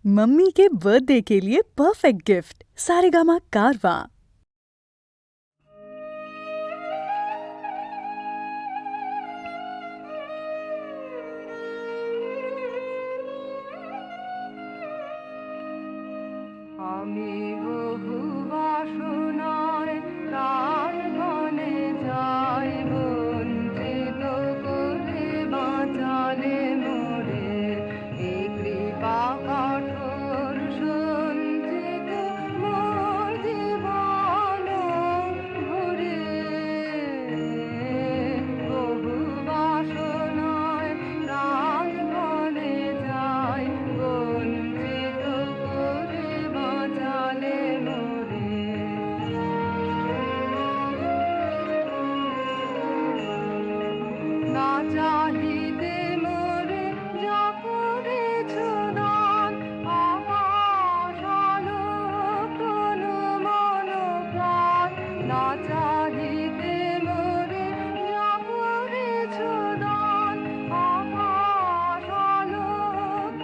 Mummy के birthday के लिए परफेक्ट गिफ्ट सारेगामा कारवा। আমি বহু বাসনায় প্রাণ বনে যাই, বঞ্চিত করে বাঁচালে মোরে এই কৃপা কঠোর সঞ্চিত মোর জীবন ভরে। বহু বাসনায় প্রাণ বনে যাই, বঞ্চিত করে বাঁচালে মোরে। না চাহিতে মোরে যা করেছ দান, আশালো কোনো মন প্রাণ। না চাহিতে মোরে যা করেছ দান, আশালো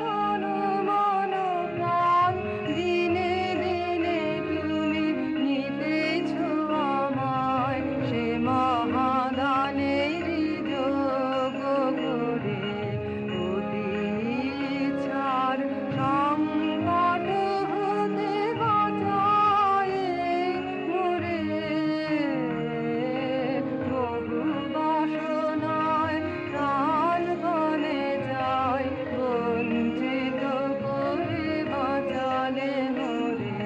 কোনো মন প্রাণ। দিনে দিনে তুমি নিতেছ আমায়, সে মহাদানেরই যোগ করে। অতি ইচ্ছার সংকট হতে বাঁচায়ে মোরে। বহু বাসনায় প্রাণ বনে যায়, বঞ্চিত করে বাঁচালে মোরে।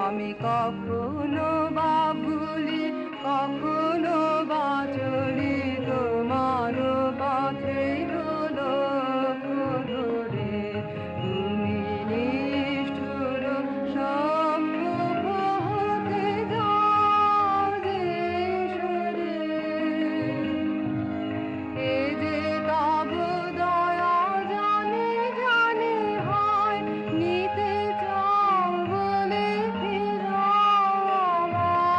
আমি কখনো বা ভুলি, কখনো বা চলি তোমার পথের লক্ষ্য ধরে। তুমি নিষ্ঠুর সম্মুখ হতে যাও যে সরে। এ যে তব দয়া জানে জানে হয়, নিতে চাও বলে ফিরাও আমায়।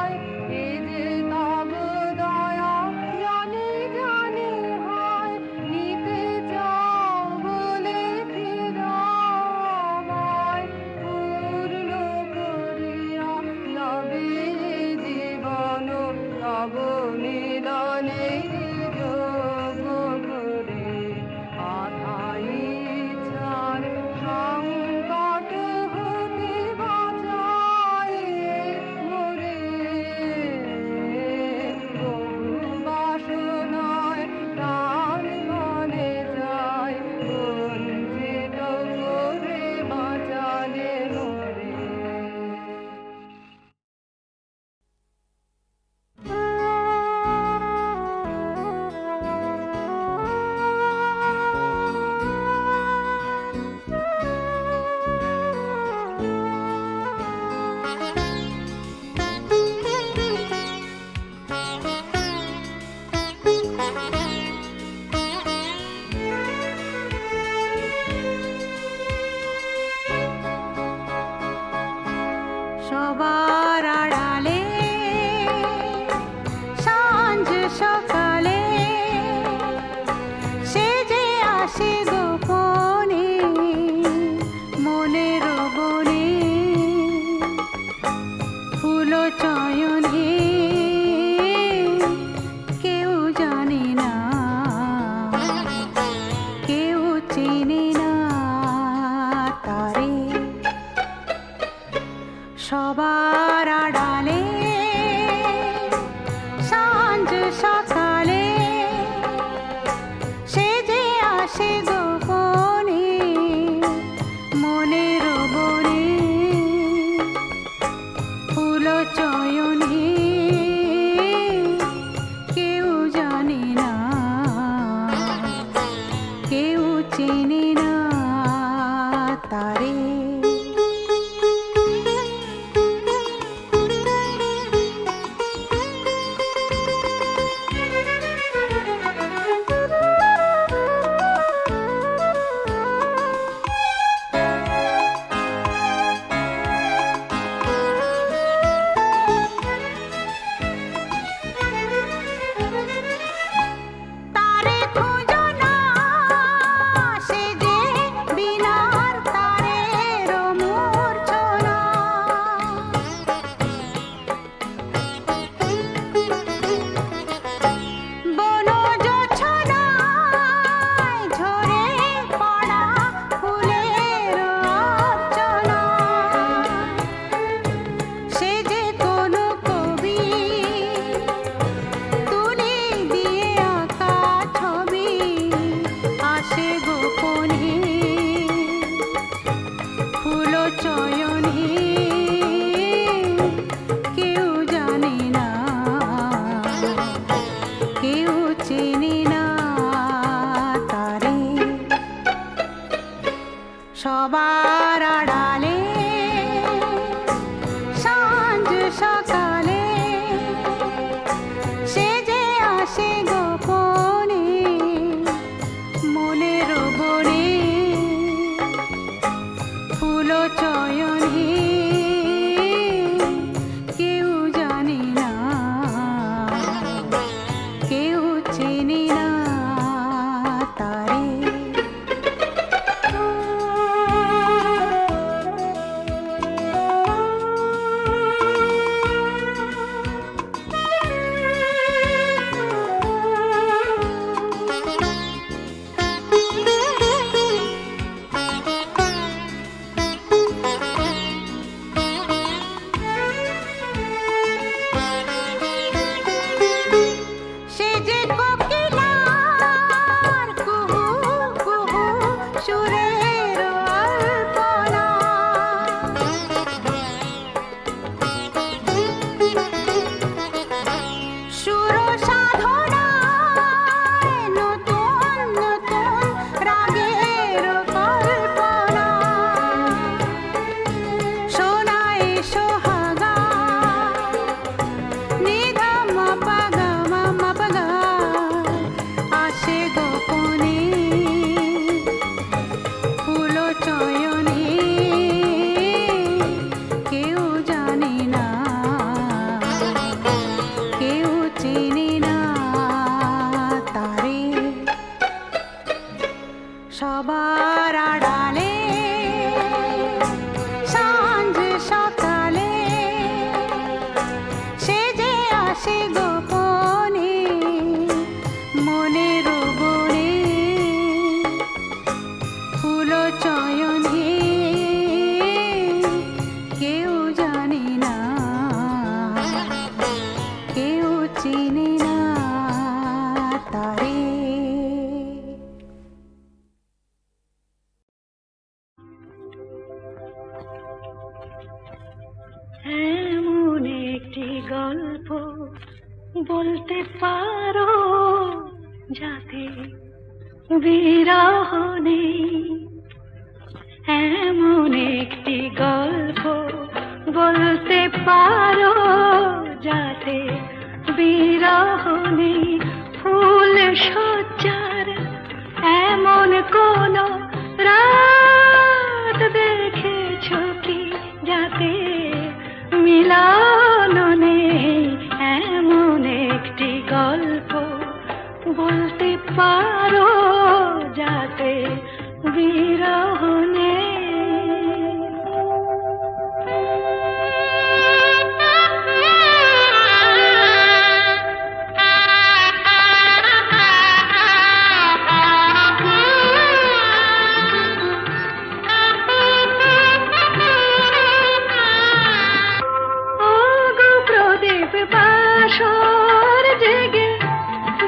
সবার আড়ালে সাঁঝ সকালে সে যে আসে গোপনে মনের বনে ফুল চয়নে কেউ জানে না কেউ চিনে না তারে। এমন একটি গল্প বলতে পারো যাতে বিরহ নেই, এমন একটি গল্প বলতে পারো যাতে বিরহ নেই। ফুল সজ্জার এমন কোন রাত দেখেছো কি যাতে মিলন নেই, এমন একটি গল্প বলতে পারো যাতে বিরহ নেই। বাসর জেগে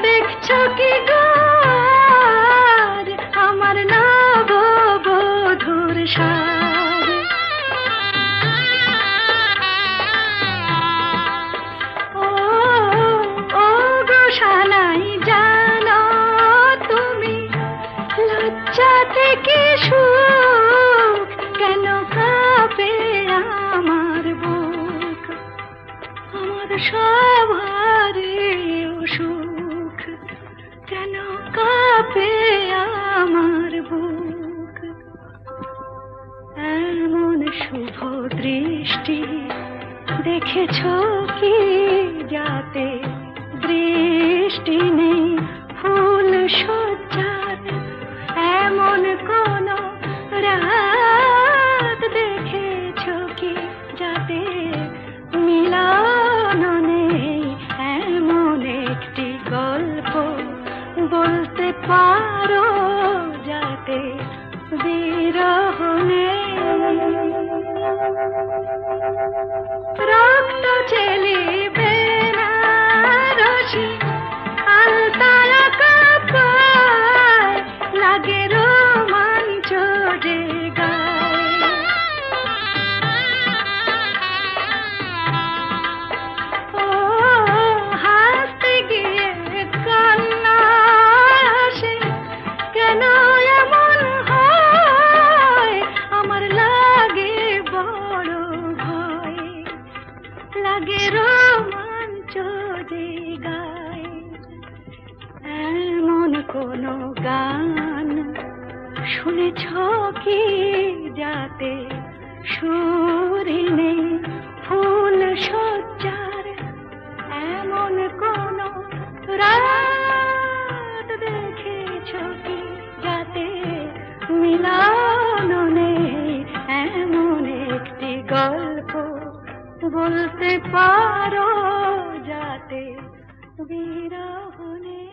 দেখছো কি গার আমার নববধূর সাজ, ও ও গো সানাই জানো তুমি লজ্জা থেকে সুখ কেন কাঁপে আমার বুক, আমার সবারে অসুখ কেন কাঁপে আমার বুক। এমন শুভ দৃষ্টি দেখেছো কি যাতে দৃষ্টি নেই, ফুল সজ্জার এমন কোন রাত দেখেছো কি যাতে মিলন নেই, এমন একটি গল্প বলতে পারো যাতে বিরহ নেই। রক্ত চেলিবে না রশি আলতায়া কাঁপায় লাগে রোমাঞ্চ যে গায়, ও হাসতে গিয়ে কান্না আসে কেন এমন হয়, আমার লাগে বড় ভয় লাগে রোমাঞ্চ যে গায়। এমন কোন গান শুনেছ কি যাতে সুরে নেই, ফুল সজ্জার এমন কোন রাত দেখেছ কি যাতে মিলন নেই, এমন একটি গল্প বলতে পারো যাতে বিরহ নেই।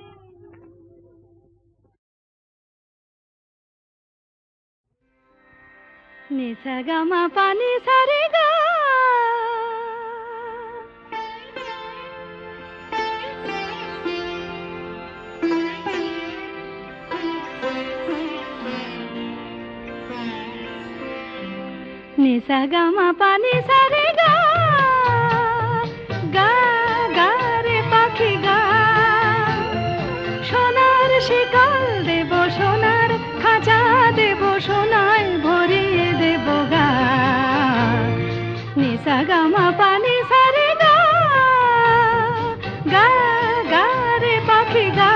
নিসা গামা পানি সারে গা, নিসা গামা পানি সারে গা, গা গা রে পাখি গা, সোনার শিকল দেব সোনার খাঁচা দেব সোনায় ভরিয়ে দেব গা, নিসা গামা পানি সারে গা, গা গা রে পাখি গা,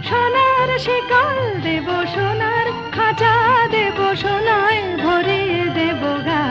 সোনার শিকল দেব সোনার খাঁচা দেব সোনায় ভরিয়ে দেব গা।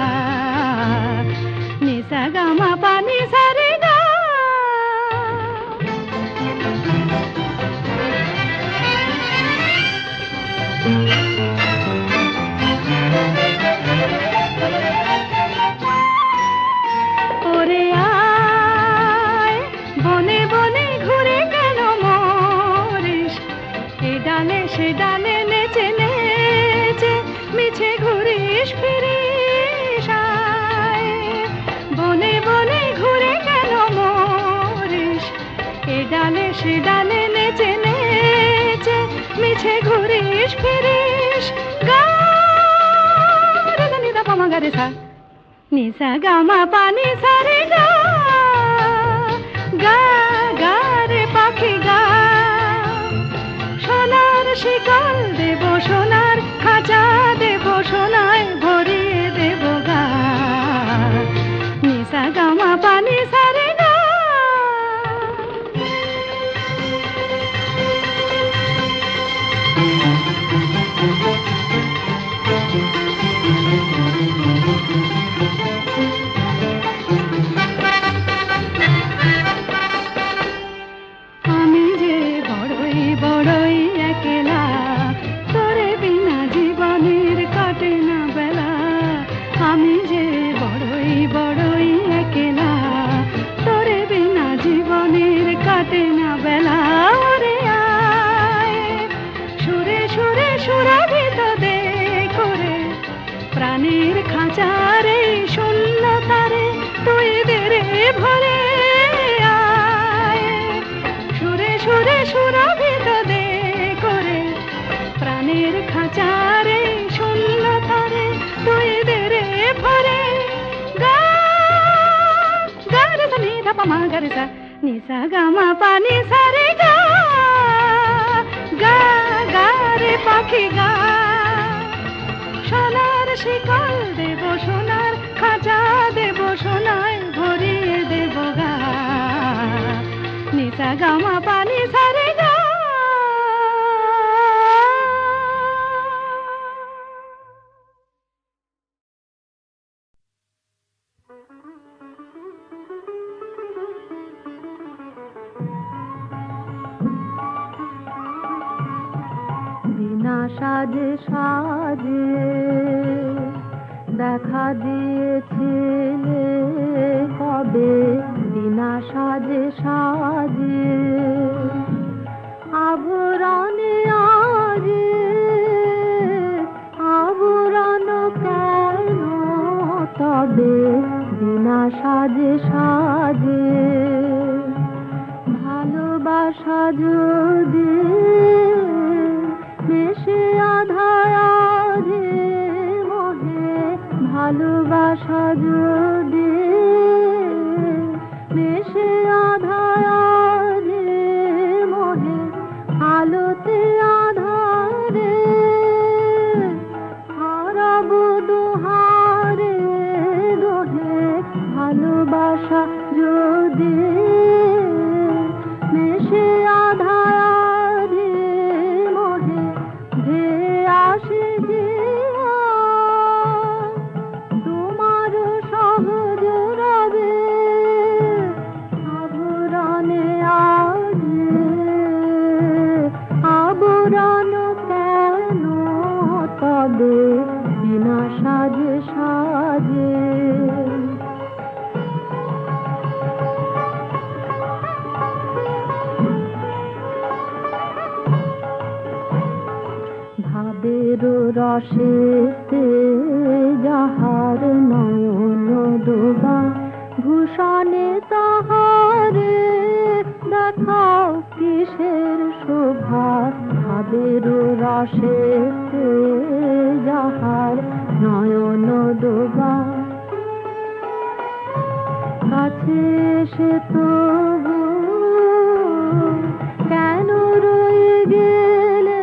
ডালে সে ডালে নেচে নেচে মিছে ঘুরিস ফিরিস আয়। বনে বনে ঘুরে কেন মরিস, এ ডালে সে ডালে নেচে নেচে মিছে ঘুরিস ফিরিস। গা রে গা নি দা পা মা গা রে সা, নি সা গা মা পা নি সা রে গা। গা গা রে পাখি গা, সোনার শিকল দেব সোনার খাঁচা দেব সোনায় ভরিয়ে দেব গা। নি সা গা মা পা নি সা রে গা। আমি যে বড়ই বড়ই একলা, তোরে বিনা জীবনের কাটে না বেলা। আমি যে বড়ই বড়ই একলা, তোরে বিনা জীবনের কাটে না বেলা। ওরে আয় সুরে সুরে সুরভিত দে করে, প্রাণের খাঁচারে শূন্যতারে তুই দে রে ভরে আয়। সুরে সুরে সুরভিত দে করে, প্রাণের খাঁচারে শূন্যতারে তুই দে রে ভরে। গা গা রে সা নি ধা পা মা গা রে সা, নি সা গা মা পা নি সা রে গা। গা গা রে পাখি গা, সোনার শিকল দেব সোনার খাঁচা দেব সোনায় ভরিয়ে দেব গা। নি সা গা মা পা নি সা রে গা। বিনা সাজে সাজে দেখা দিয়েছিলে কবে, বিনা সাজে সাজে আভরণে আজে আভরণ কেন তবে, বিনা সাজে সাজে ভালোবাসা যদি মেশে আধারে মোহে, ভালোবাসা যদি মেশে আধারে মোহে, আলোতে আধারে হারাব দুহারে দোহে। ভালোবাসা যদি মেশে আধারে মোহে, ধেয়ে আসে জীবন তোমার সহজ রবে। আভরণে আজে আবরণ কেন তবে, বিনা সাজে সাজে। ভাবের রসেতে যাহার নয়ন ডোবা, ভূষণে তাহারে দেখাও কিসের শোভা। ভাবের রসেতে যাহার নয়ন ডোবা, কাছে এসে তবু কেন রয়ে গেলে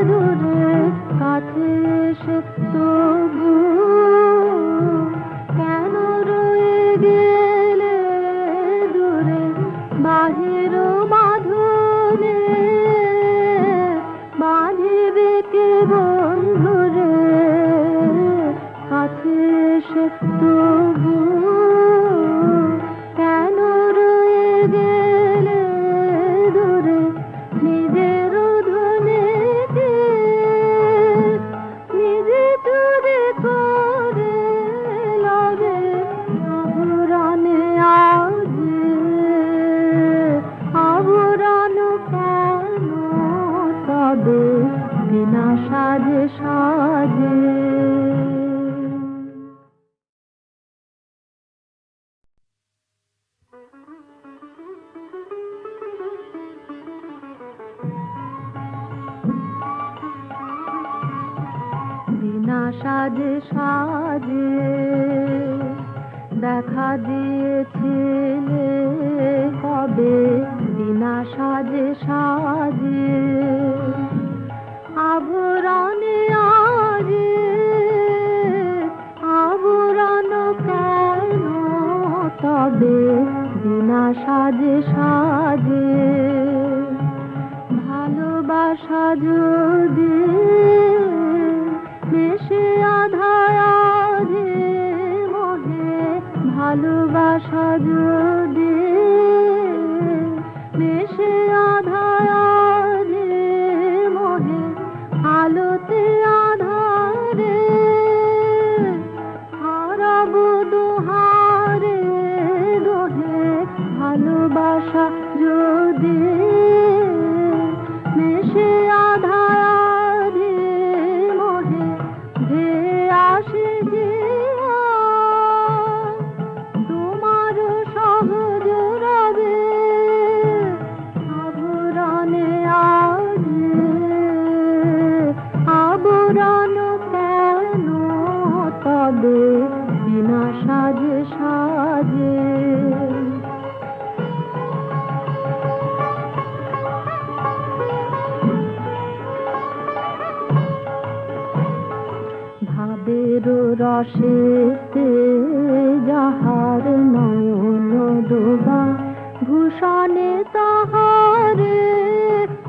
দূরে। কাছে এসে তবু কেন রয়ে গেলে দূরে। বাহির বাঁধনে বাঁধিবে কে বন্ধুরে, কাছে এসে তবু কেন তবে বিনা সাজে সাজে। বিনা সাজে সাজে দেখা দিয়েছিলে কবে, বিনা সাজে সাজে আভরণে আজে আভরণ কেন তবে, বিনা সাজে সাজে ভালোবাসা যদি বেশি আধারে মহে, ভালোবাসা যদি বেশি আধারে মহে, আলোতে আধারে হারাব দুহারে দোহে, ভালোবাসা যদি বেশি আধারে মহে, ধেয়ে আসে যে তোমার সহজ রবে আবরণে আজে, আবরণ কেন তবে বিনা সাজে সাজে। ভাবের রসেতে যাহার নয়ন ডোবা, ভূষণে তাহারে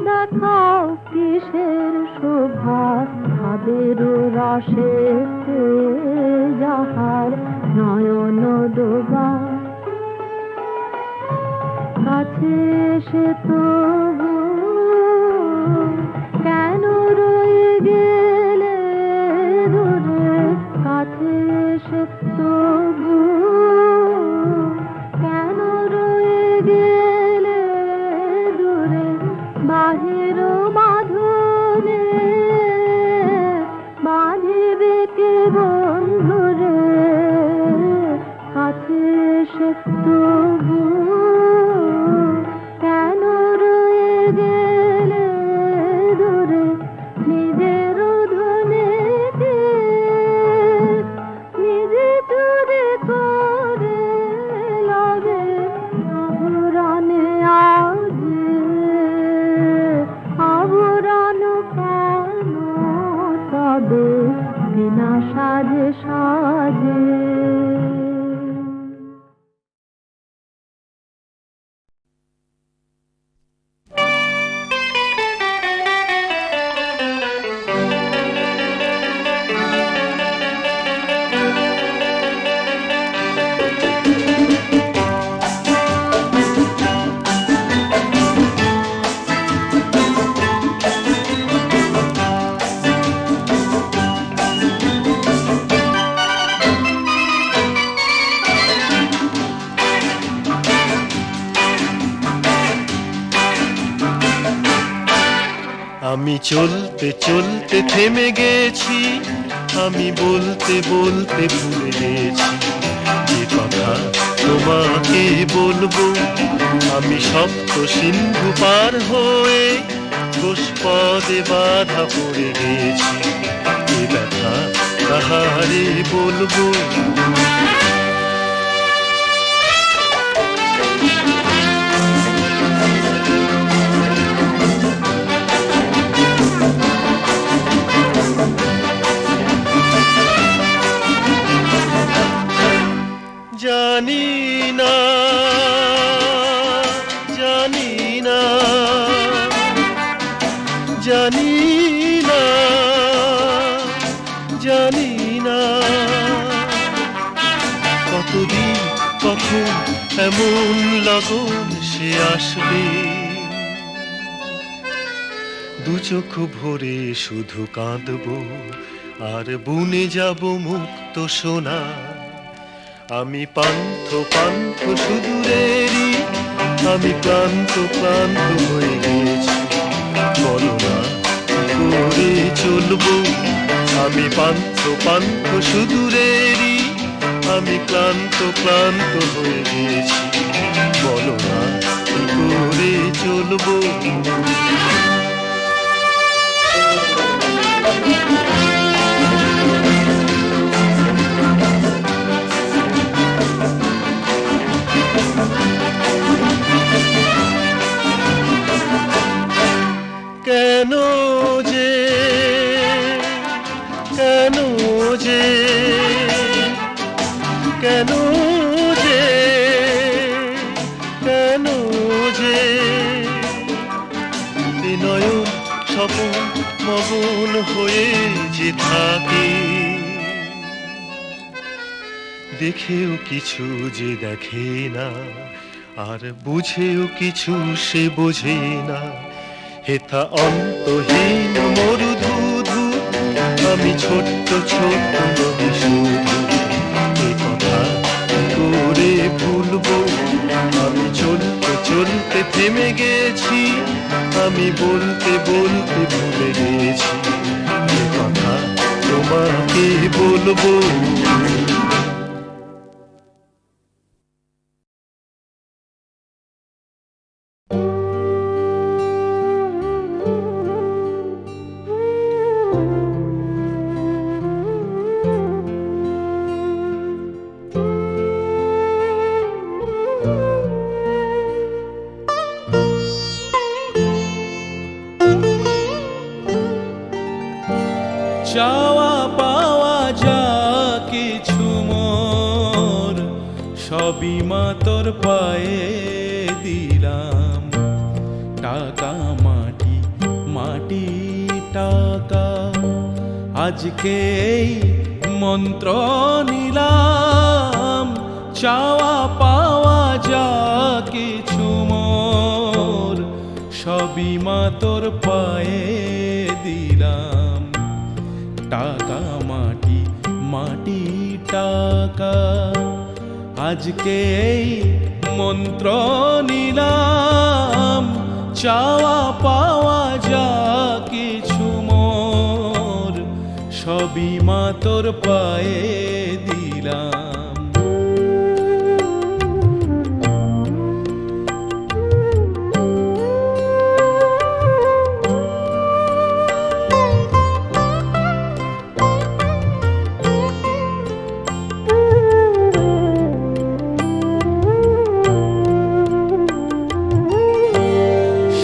দেখাও কিসের শোভা। ভাবের রসেতে যাহার নয়ন ডোবা, কাছে এসে তবু কেন রয়ে গেলে দূরে, কাছে এসে তবু কেন রয়ে গেলে দূরে, বাহির বাঁধনে বাঁধিবে কে বন্ধুরে, কাছে এসে তবু কেন রয়ে গেলে দূরে, নিজের ধনেকে নিজে চুরি করে লবে আভরণে আজে, আভরণ কেন তবে বিনা সাজে সাজে। আমি চলতে চলতে থেমে গেছি, আমি বলতে বলতে ভুলে গেছি যে কথা তোমাকে বলবো। আমি সপ্ত সিন্ধু পার হয়ে গোষ্পদে বাধা পড়ে গেছি, এ ব্যথা কাহারে বলবো। জানি না জানি না জানি না জানি না, কতদিন কখন এমন লগন সে আসবে, দু চোখ ভরে শুধু কাঁদবো আর বুনে যাব মুক্ত সোনা। আমি পান্থ পান্থ সুদূরেরই, আমি ক্লান্ত ক্লান্ত হয়ে গেছি, বলো না চলবো। আমি পান্থ পান্থ সুদূরেরই, আমি ক্লান্ত ক্লান্ত হয়ে গেছি, বলো না কি করে চলবো। কেন যে কেন যে কেন যে কেন যে নয়ন স্বপন মগন হয়ে যে থাকে, দেখেও কিছু যে দেখে না, আর বুঝেও কিছু সে বোঝে না। হেথা অন্তহীন মরুধুধু, আমি ছোট্ট ছোট্ট নদী শুধু, এ কথা কি করে ভুলবো। আমি চলতে চলতে থেমে গেছি, আমি বলতে বলতে ভুলে গেছি, এ কথা তোমাকে বলবো। চাওয়া পাওয়া যা কিছু মোর, সবই মা তোর পায়ে দিলাম। টাকা মাটি মাটি টাকা, আজকে এই মন্ত্র নিলাম। চাওয়া পাওয়া যা কিছু মোর, সবই মা তোর পায়ে দিলাম। টাকা মাটি মাটি টাকা, আজকে এই মন্ত্র নিলাম। চাওয়া পাওয়া যা কিছু মোর, সবই মা তোর পায়ে দিলাম।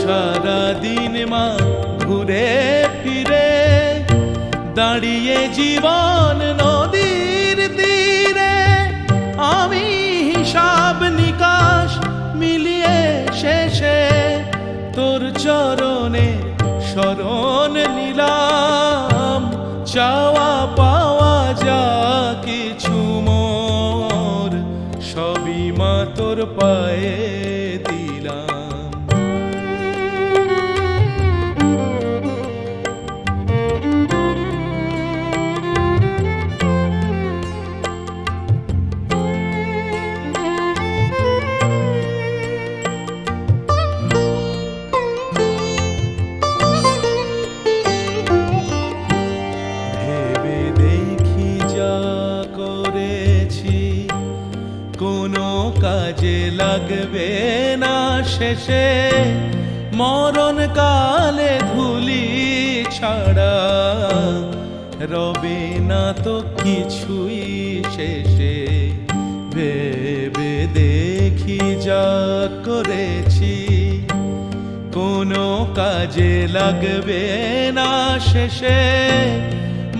সারাদিন মা ঘুরে ফিরে দাঁড়িয়ে জীবন নদীর তীরে, আমি হিসাব নিকাশ মিলিয়ে শেষে তোর চরণে শরণ নিলাম। চাওয়া পাওয়া যা কিছু মোর, সবই মা তোর পায়ে দিলাম। কাজে লাগবে না শেষে, মরণ কালে ধুলি ছাড়া রবে না তো কিছুই শেষে। ভেবে দেখি যা করেছি, কোনো কাজে লাগবে না শেষে,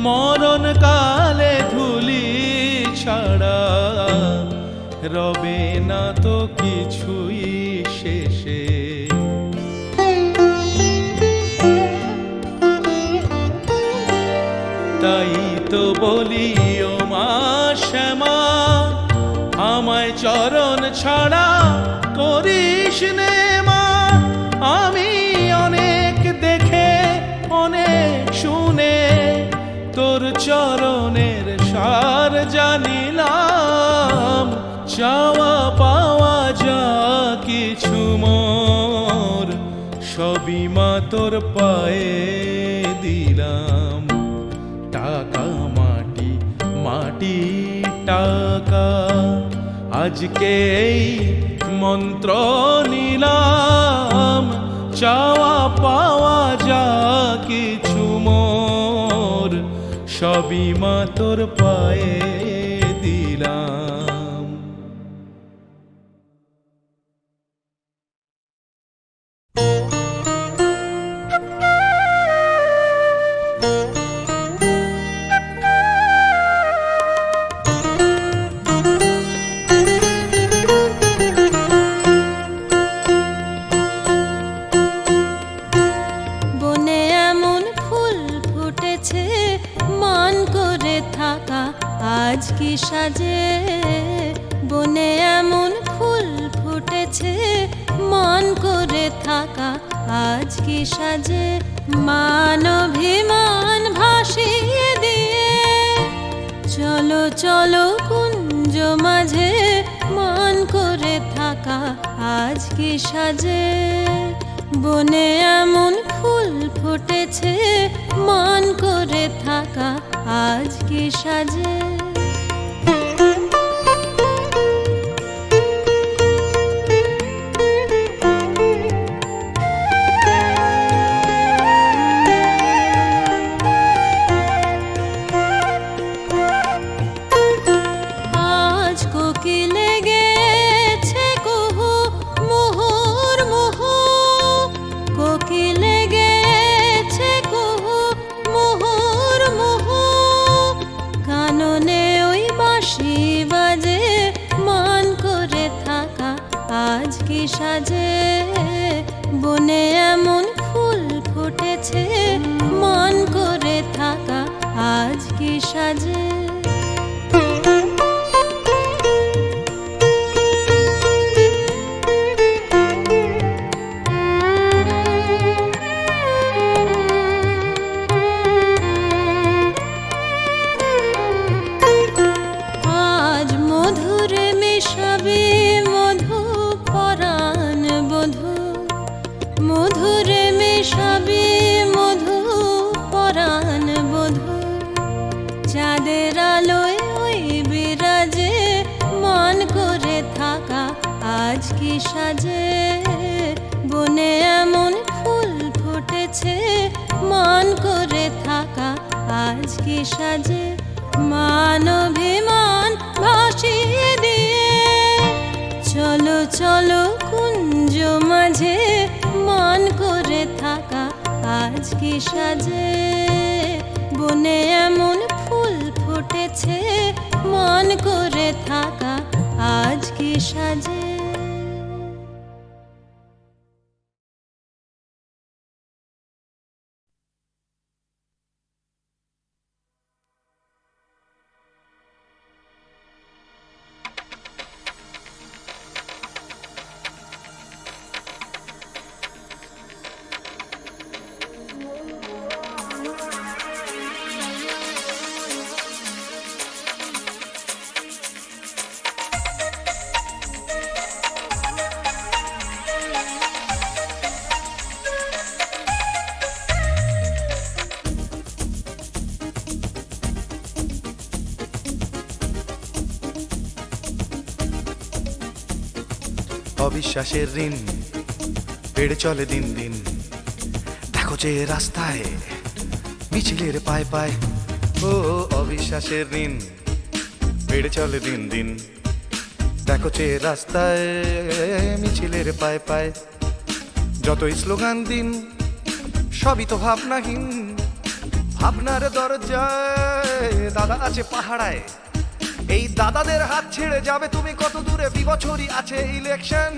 মরণ কালে ধুলি ছাড়া রবে না তো কিছুই শেষে। তাই তো বলি ও মা শ্যামা, আমায় চরণ ছাড়া করিস নে মা। আমি অনেক দেখে অনেক শুনে তোর চরণের সার জানিলাম। চাওয়া পাওয়া যা কিছু মোর, সবই মা তোর পায়ে দিলাম। টাকা মাটি, মাটি টাকা। আজকে এই মন্ত্র নিলাম, চাওয়া পাওয়া যা কিছু মোর, সবই মা তোর পায়ে দিলাম। বনে এমন ফুল ফুটেছে মন করে থাকা আজ কি সাজে। বনে এমন ফুল ফুটেছে মন করে থাকা আজ কি সাজে। মান অভিমান ভাসিয়ে দিয়ে চলো চলো কুঞ্জ মাঝে মন করে থাকা আজ কি সাজে। বনে এমন ফুল ফুটেছে মন করে থাকা আজ কি সাজে। আজ কোকিলে গেছে কুহু মোহর মোহু, কোকিলে গেছে কুহু মোহর মোহু। কাননে ওই বাঁশি বাজে মন করে থাকা আজ কি সাজে। বনে এমন ফুল ফুটেছে মন করে থাকা আজ কি সাজে। আজ মধুরে মিশাবি মধু পরাণ বধু, মধুরে মিশাবি মধু পরাণ বধু। চাঁদের আলোয় ওই বিরাজে মন করে থাকা আজ কি সাজে। বনে এমন ফুল ফুটেছে মন করে থাকা আজ কি সাজে। মান অভিমান ভাসিয়ে দিয়ে চলো চলো কুঞ্জ মাঝে মন করে থাকা আজ কি সাজে। বনে এমন ফুল ফুটেছে মন করে থাকা আজ কি সাজে। অবিশ্বাসের ঋণ বেড়ে চলে দিন দিন। দেখো যে রাস্তায় মিছিলের পায় পায়, ও অবিশ্বাসের ঋণ বেড়ে চলে দিন দিন। দেখো যে রাস্তায় মিছিলের পায় পায়, যতই স্লোগান দিন সবই তো ভাবনাহীন। ভাবনার দরজায় দাদা আছে পাহাড়ায়, এই দাদাদের হাত ছেড়ে যাবে তুমি কত দূরে। বিবছরই আছে ইলেকশন,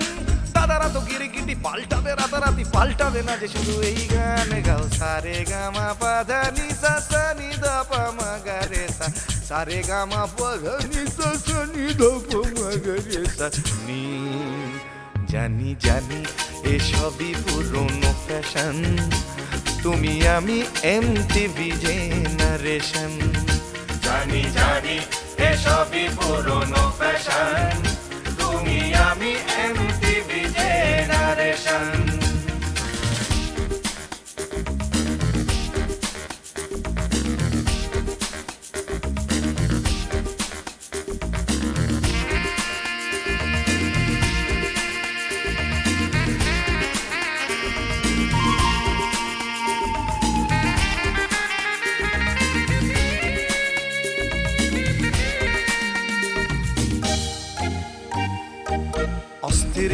দাদারা তো গিরিগিটি পাল্টাবে, রাতারাতি পাল্টাবে না যে শুধু এই গান গাও। সারে গামা পাধা নি সা সা নি ধা পা মা গা রে সা, সারে গামা পাধা নি সা সা নি ধা পা মা গা রে সা নি। জানি জানি এসবই পুরনো ফ্যাশন, তুমি আমি এমটিভি জেনারেশন। জানি জানি এসবই পুরনো ফ্যাশন, তুমি আমি এমটিভি জেনারেশন।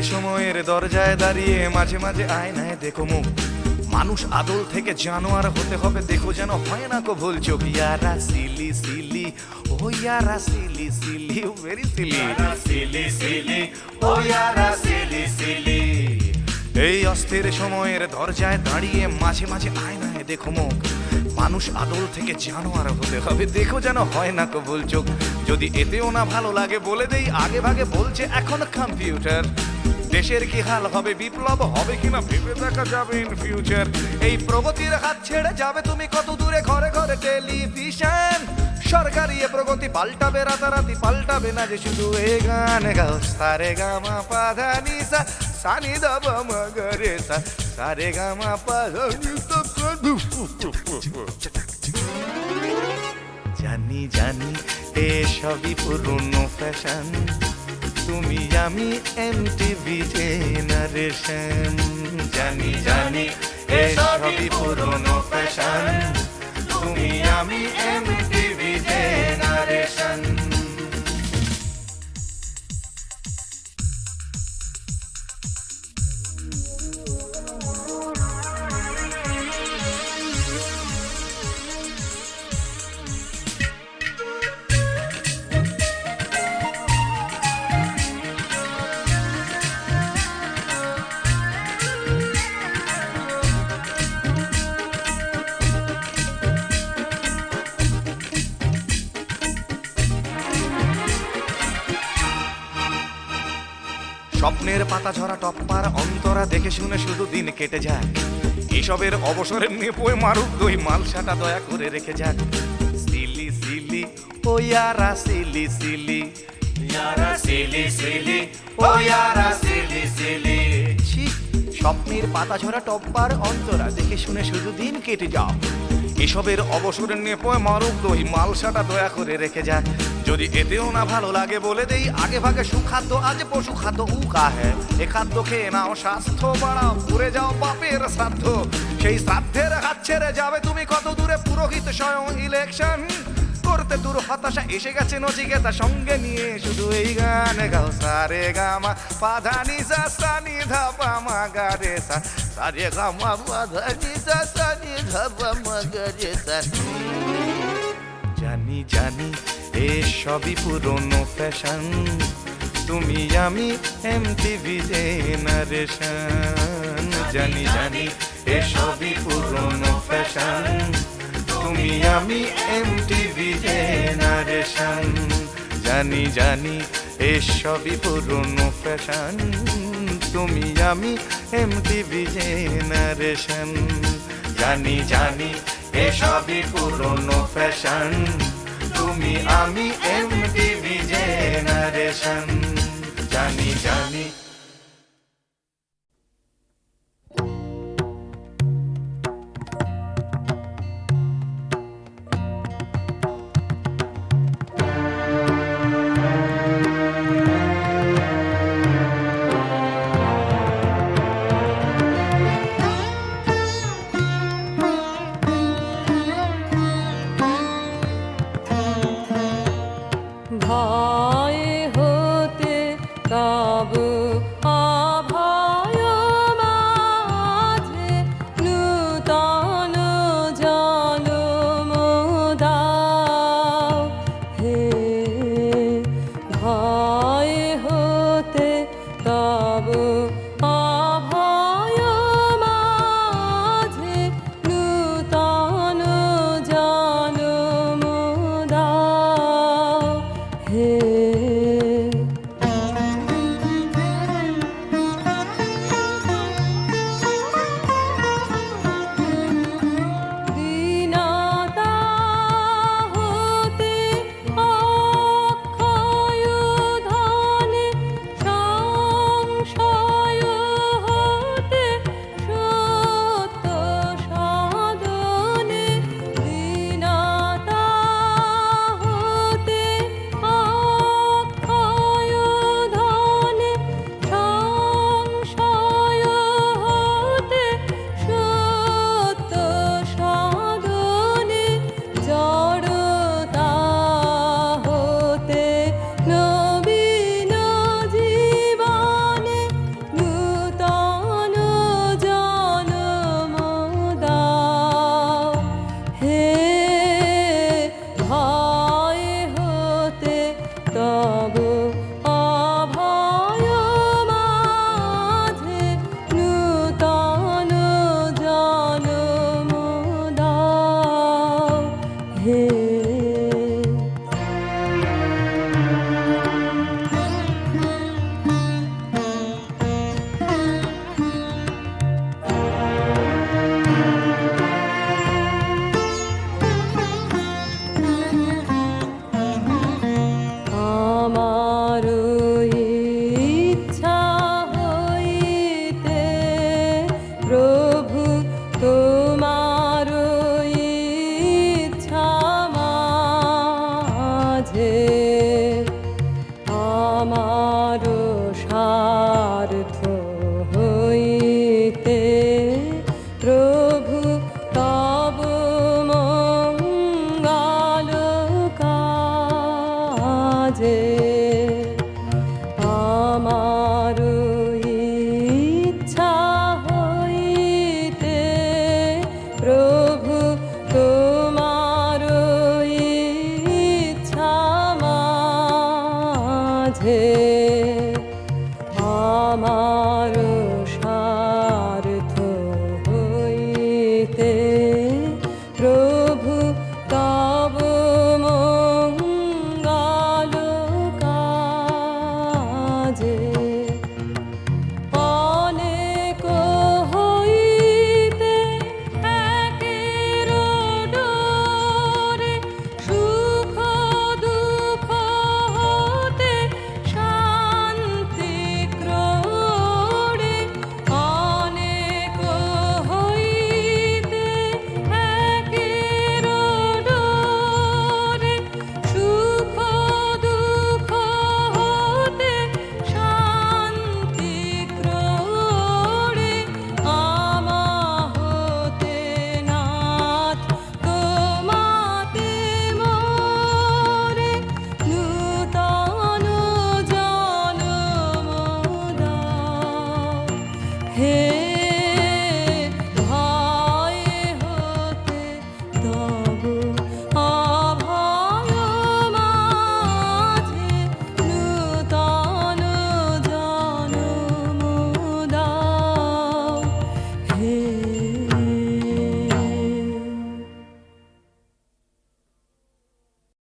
সময়ের দরজায় দাঁড়িয়ে মাঝে মাঝে আয়নায় দেখো মুখ মানুষ আদল থেকে জানোয়ার হতে হবে দেখো যেন হয় না কো ভুল চোখ ইয়ারা সিলি সিলি ও ইয়ারা silly silly very silly silly silly ও ইয়ারা সিলি সিলি এই অস্থির সময়ের দরজায় দাঁড়িয়ে মাঝে মাঝে আয়নায় দেখো মুখ মানুষ আদল থেকে জানোয়ার হতে হবে দেখো যেন হয় না কো ভুল চোখ যদি এতেও না ভালো লাগে বলে দেই আগে ভাগে বলছে এখন কম্পিউটার দেশের কি হাল হবে বিপ্লব হবে কিনা ভেবে দেখা যাবে ইন ফিউচার এই প্রগতির হাত ছেড়ে যাবে তুমি কত দূরে ঘরে ঘরে টেলিভিশন সরকারি এ প্রগতি পাল্টাবে রাতারাতি পাল্টাবে না যে শুধু এই গান গাও সারে গামা পাধা নিসা সানি দাবা মগরে সা সারে গামা পাধা নিসা জানি জানি এসবই পুরনো ফ্যাশন তুমি আমি এমটিভি জেনারেশন জানি জানি এসবই পুরনো ফ্যাশন তুমি আমি এমটিভি জেনারেশন স্বপ্নের পাতা ঝরা টপ্পার অন্তরা দেখে শুনে শুধু দিন কেটে যায় এসবের অবসরের নেপোয় মারুক দই মালসাটা দয়া করে রেখে যাক সিলি সিলি ও ইয়ারা সিলি সিলি ইয়ারা সিলি সিলি ও ইয়ারা সিলি সিলি স্বপ্নের পাতা ঝরা টপ্পার অন্তরা দেখে শুনে শুধু দিন কেটে যাও এসবের অবসরের নেপোয় মারুক দই মালসাটা দয়া করে রেখে যাক যদি এতেও না ভালো লাগে বলে দেই আগে ভাগে সুখাদ্য আজ পশু খাদ্য উকা হ্যাঁ এ খাদ্য খেয়ে নাও স্বাস্থ্য বাড়াও পুরে যাও বাপের শ্রাদ্ধ সেই শ্রাদ্ধের হাত ছেড়ে যাবে তুমি কত দূরে পুরোহিত স্বয়ং ইলেকশন করতে দূর হতাশা এসে গেছে নচিকেতা সঙ্গে নিয়ে শুধু এই গান গাও সারে গামা পাধা নিসা সানি ধাপা মাগা রে সা সারে গামা পাধা নিসা সানি ধাপা মাগা রে সা জানি জানি এসবই পুরনো ফ্যাশন তুমি আমি এমটিভি জেনারেশন জানি জানি এসবই পুরনো ফ্যাশন তুমি আমি এমটিভি জেনারেশন জানি জানি এসবই পুরনো ফ্যাশন তুমি আমি এমটিভি জেনারেশন জানি জানি এসবই পুরনো ফ্যাশন তুমি আমি এমটিভি জেনারেশন জানি জানি